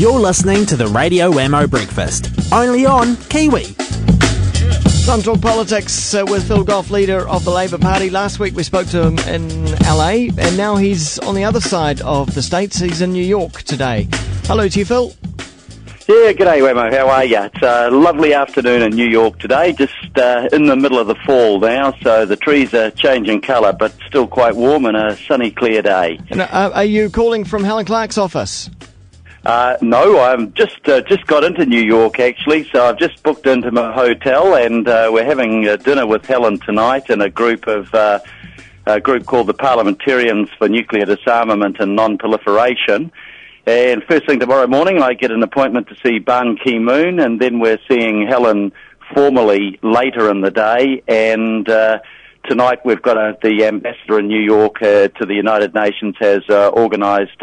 You're listening to the Radio Wammo Breakfast, only on Kiwi. Time to talk politics with Phil Goff, leader of the Labour Party. Last week we spoke to him in LA, and now he's on the other side of the States. He's in New York today. Hello to you, Phil. Yeah, g'day Wammo, how are you? It's a lovely afternoon in New York today, just in the middle of the fall now, so the trees are changing colour, but still quite warm and a sunny, clear day. And, are you calling from Helen Clark's office? No, I've just got into New York actually, so I've just booked into my hotel, and we're having dinner with Helen tonight in a group called the Parliamentarians for Nuclear Disarmament and Non-Proliferation. And first thing tomorrow morning, I get an appointment to see Ban Ki-moon, and then we're seeing Helen formally later in the day. And tonight we've got the ambassador in New York to the United Nations has organised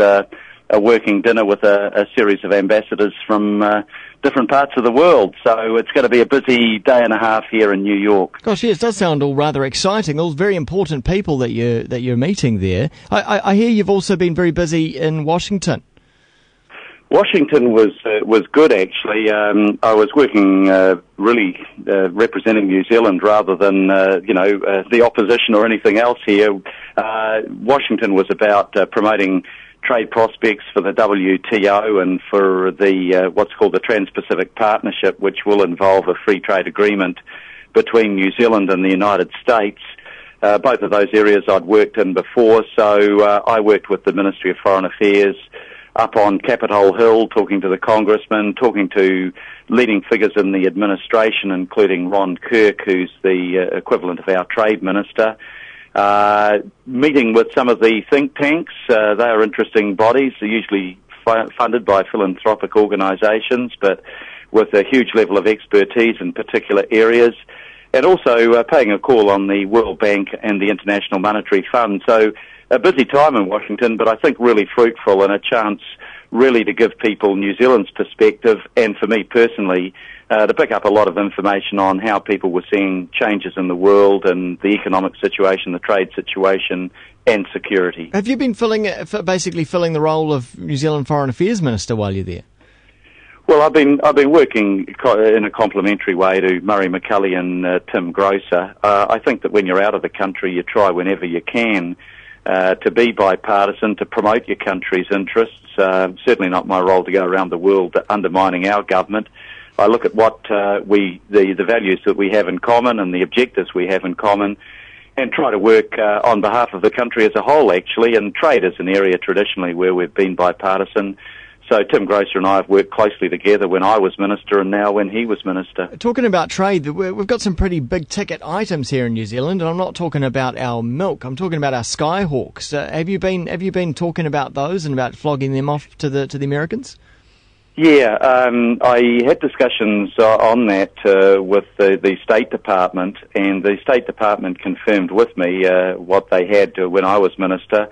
a working dinner with a series of ambassadors from different parts of the world. So it's going to be a busy day and a half here in New York. Gosh, yes, it does sound all rather exciting. All very important people that you're meeting there. I hear you've also been very busy in Washington. Washington was good actually. I was working really representing New Zealand rather than the opposition or anything else here. Washington was about promoting trade prospects for the WTO and for the what's called the Trans-Pacific Partnership, which will involve a free trade agreement between New Zealand and the United States. Both of those areas I'd worked in before, so I worked with the Ministry of Foreign Affairs up on Capitol Hill, talking to the congressmen, talking to leading figures in the administration, including Ron Kirk, who's the equivalent of our trade minister, meeting with some of the think tanks. They are interesting bodies. They're usually funded by philanthropic organisations, but with a huge level of expertise in particular areas, and also paying a call on the World Bank and the International Monetary Fund. So a busy time in Washington, but I think really fruitful and a chance really to give people New Zealand's perspective, and for me personally, to pick up a lot of information on how people were seeing changes in the world and the economic situation, the trade situation, and security. Have you been basically filling the role of New Zealand Foreign Affairs Minister while you're there? Well, I've been working in a complementary way to Murray McCully and Tim Grosser. I think that when you're out of the country, you try whenever you can to be bipartisan, to promote your country's interests. Certainly not my role to go around the world undermining our government. I look at what the values that we have in common and the objectives we have in common, and try to work on behalf of the country as a whole, actually. And trade is an area traditionally where we've been bipartisan. So Tim Grosser and I have worked closely together when I was minister and now when he was minister. Talking about trade, we've got some pretty big ticket items here in New Zealand, and I'm not talking about our milk. I'm talking about our Skyhawks. Have you been talking about those and about flogging them off to the Americans? Yeah, I had discussions on that with the State Department, and the State Department confirmed with me what they had when I was minister.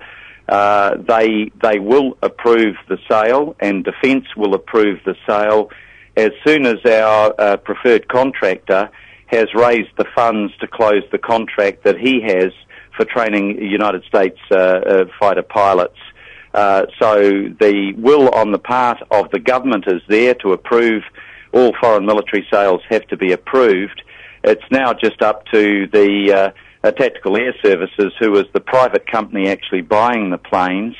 They will approve the sale, and Defence will approve the sale as soon as our preferred contractor has raised the funds to close the contract that he has for training United States fighter pilots. So the will on the part of the government is there to approve. All foreign military sales have to be approved. It's now just up to the Tactical Air Services, who is the private company actually buying the planes,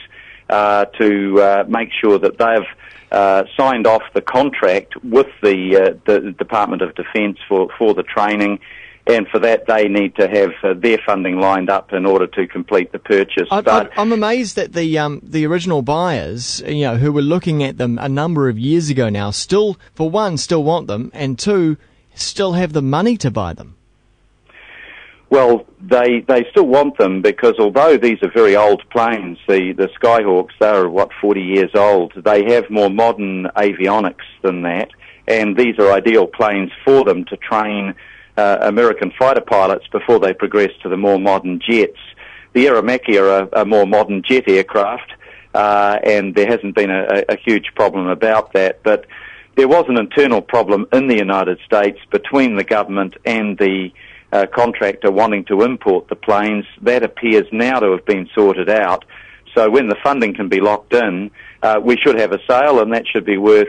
to make sure that they've signed off the contract with the Department of Defence for the training. And for that, they need to have their funding lined up in order to complete the purchase. I'm amazed that the original buyers, who were looking at them a number of years ago now, still want them, and two, still have the money to buy them. Well, they still want them because although these are very old planes, the Skyhawks, they're 40 years old, they have more modern avionics than that, and these are ideal planes for them to train American fighter pilots before they progress to the more modern jets. The Aramaki are a more modern jet aircraft, and there hasn't been a huge problem about that, but there was an internal problem in the United States between the government and the contractor wanting to import the planes. That appears now to have been sorted out. So when the funding can be locked in, we should have a sale, and that should be worth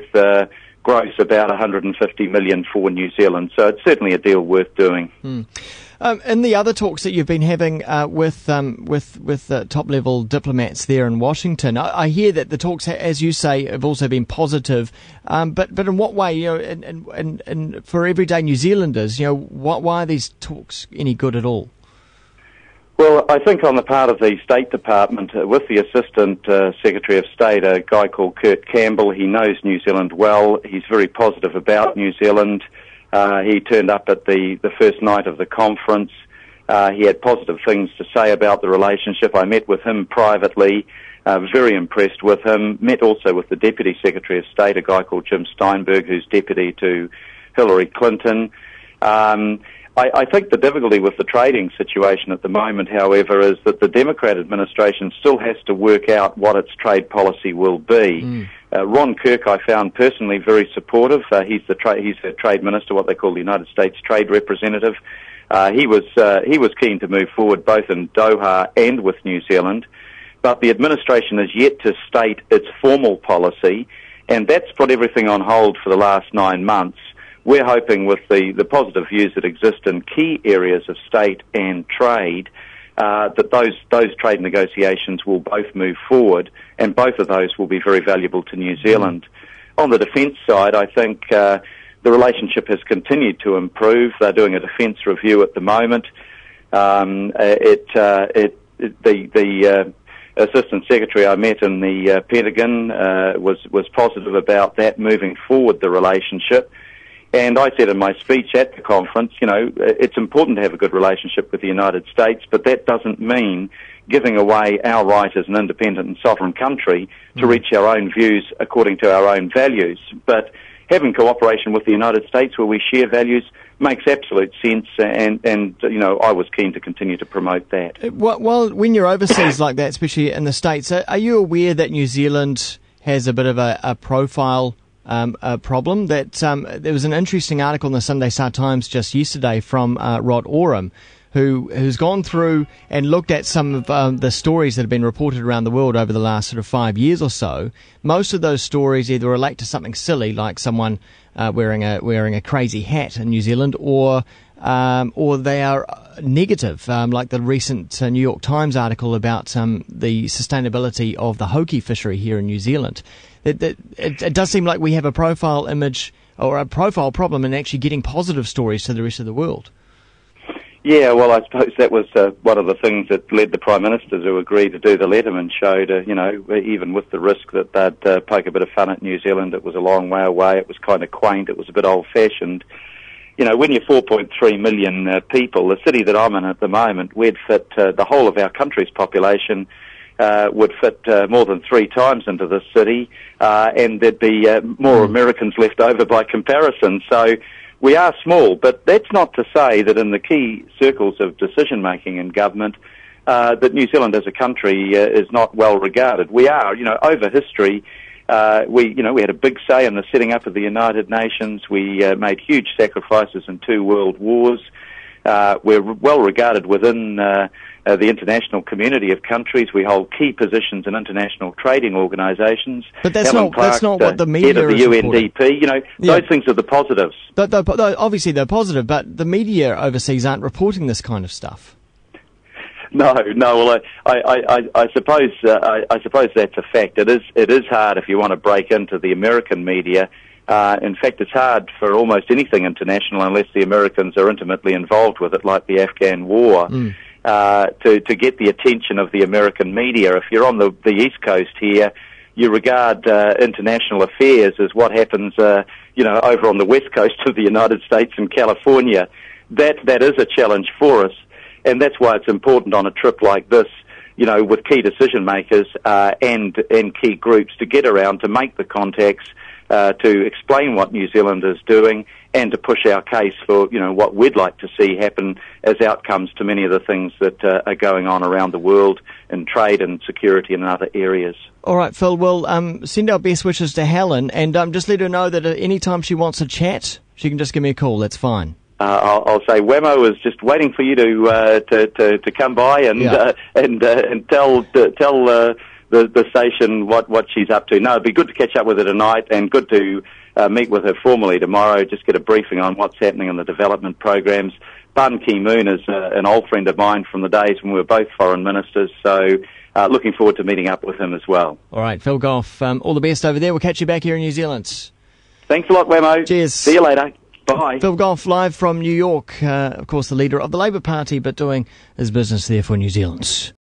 gross about 150 million for New Zealand. So it's certainly a deal worth doing. In the other talks that you've been having with top-level diplomats there in Washington, I hear that the talks, as you say, have also been positive. But in what way, and for everyday New Zealanders, why are these talks any good at all? Well, I think on the part of the State Department, with the Assistant Secretary of State, a guy called Kurt Campbell, he knows New Zealand well. He's very positive about New Zealand. He turned up at the first night of the conference. He had positive things to say about the relationship. I met with him privately. Was very impressed with him. Met also with the Deputy Secretary of State, a guy called Jim Steinberg, who's deputy to Hillary Clinton. I think the difficulty with the trading situation at the moment, however, is that the Democrat administration still has to work out what its trade policy will be. Ron Kirk, I found personally very supportive. He's the trade minister, what they call the United States Trade Representative. He was keen to move forward both in Doha and with New Zealand, but the administration has yet to state its formal policy, and that's put everything on hold for the last 9 months. We're hoping with the positive views that exist in key areas of state and trade, that those trade negotiations will both move forward, and both of those will be very valuable to New Zealand. On the defence side, I think the relationship has continued to improve. They're doing a defence review at the moment. The Assistant Secretary I met in the Pentagon was positive about that moving forward the relationship. And I said in my speech at the conference, it's important to have a good relationship with the United States, but that doesn't mean giving away our right as an independent and sovereign country to reach our own views according to our own values. But having cooperation with the United States where we share values makes absolute sense, and I was keen to continue to promote that. Well, when you're overseas like that, especially in the States, are you aware that New Zealand has a bit of a profile problem? That there was an interesting article in the Sunday Star Times just yesterday from Rod Oram, who's gone through and looked at some of the stories that have been reported around the world over the last sort of 5 years or so. Most of those stories either relate to something silly, like someone wearing a crazy hat in New Zealand, or they are negative, like the recent New York Times article about the sustainability of the hoki fishery here in New Zealand. It does seem like we have a profile image or a profile problem in actually getting positive stories to the rest of the world. Yeah, well, I suppose that was one of the things that led the Prime Minister to agree to do the Letterman show to, even with the risk that they'd poke a bit of fun at New Zealand. It was a long way away. It was kind of quaint. It was a bit old-fashioned. When you're 4.3 million people, the city that I'm in at the moment, we'd fit the whole of our country's population would fit more than 3 times into this city, and there'd be more Americans left over by comparison. So we are small, but that's not to say that in the key circles of decision-making in government, that New Zealand as a country is not well regarded. We are, over history, we had a big say in the setting up of the United Nations. We made huge sacrifices in 2 world wars. We're well regarded within the international community of countries. We hold key positions in international trading organisations. But that's not what the media head of the UNDP. Those things are the positives. Obviously they're positive, but the media overseas aren't reporting this kind of stuff. No. Well, I suppose that's a fact. It is hard if you want to break into the American media. In fact, it's hard for almost anything international unless the Americans are intimately involved with it, like the Afghan war, to get the attention of the American media. If you're on the East Coast here, you regard international affairs as what happens, over on the West Coast of the United States and California. That is a challenge for us, and that's why it's important on a trip like this, with key decision makers and key groups to get around to make the contacts. To explain what New Zealand is doing and to push our case for, what we'd like to see happen as outcomes to many of the things that are going on around the world in trade and security and other areas. All right, Phil, we'll send our best wishes to Helen and just let her know that any time she wants to chat, she can just give me a call. That's fine. I'll say Wammo is just waiting for you to come by and tell the station what she's up to. No, it'd be good to catch up with her tonight, and good to meet with her formally tomorrow, just get a briefing on what's happening in the development programs. Ban Ki-moon is an old friend of mine from the days when we were both foreign ministers, so looking forward to meeting up with him as well. All right, Phil Goff, all the best over there. We'll catch you back here in New Zealand. Thanks a lot, Wammo. Cheers. See you later. Bye. Phil Goff, live from New York, of course the leader of the Labour Party, but doing his business there for New Zealand.